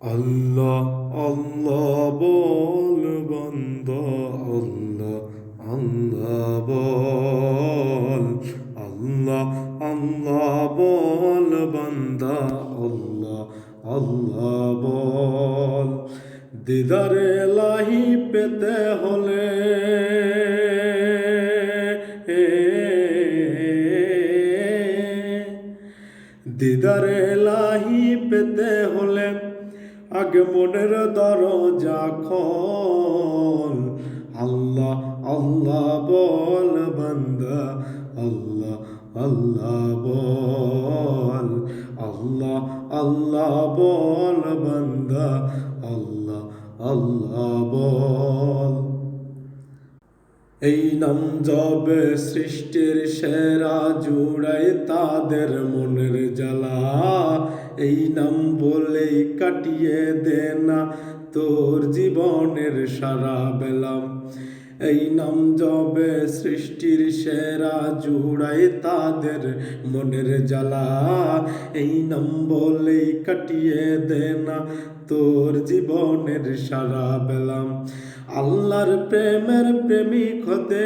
আল্লাহ আল্লাহ বল বান্দা, আল্লাহ আল্লাহ বল। আল্লাহ আল্লাহ বল বান্দা, আল্লাহ আল্লাহ বল। দিদারে এলাহি পেতে হলে দিদারে এলাহি পেতে হলে আগে মনের দরজা খোল। আল্লাহ আল্লাহ বল বান্দা, আল্লাহ আল্লাহ বল। আল্লাহ আল্লাহ বল বান্দা, আল্লাহ আল্লাহ বল। এই নাম জবে সৃষ্টির সেরা, জুড়ায় তাদের মনের জ্বালা। এই নাম বলেই কাটিয়ে দে না তোর জীবনের সারা বেলা। এই নাম জবে সৃষ্টির সেরা, জুড়ায় তাদের মনের জ্বালা। এই নাম বলেই কাটিয়ে দে না তোর জীবনের সারা বেলা। আল্লাহর প্রেমের প্রেমিক হতে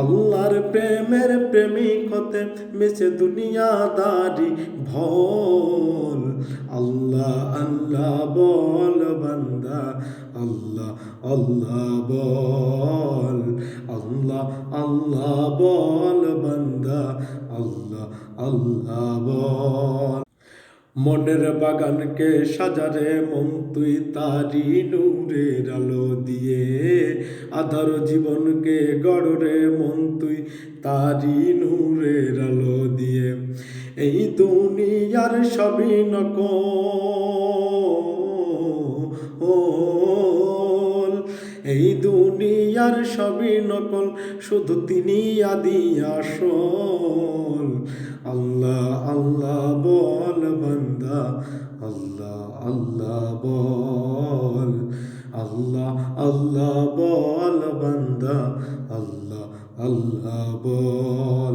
আল্লাহর প্রেমের প্রেমিক হতে মিছে দুনিয়াদারি ভোল। আল্লাহ আল্লাহ বল বান্দা, আল্লাহ আল্লাহ বল। আল্লাহ আল্লাহ বল বান্দা, আল্লাহ আল্লাহ বল। মনের বাগানকে সাজারে মন তুই তারি নূরের আলো দিয়ে। আধার জীবনকে গড়রে মন তুই তারি নূরের আলো দিয়ে। এই দুনিয়ার সবই নকল, এই দুনিয়ার সবই নকল, শুধু তিনি আদি আসল। আল্লাহ আল্লাহ বল বান্দা, আল্লাহ আল্লাহ বল। আল্লাহ আল্লাহ বল বান্দা, আল্লাহ আল্লাহ বল।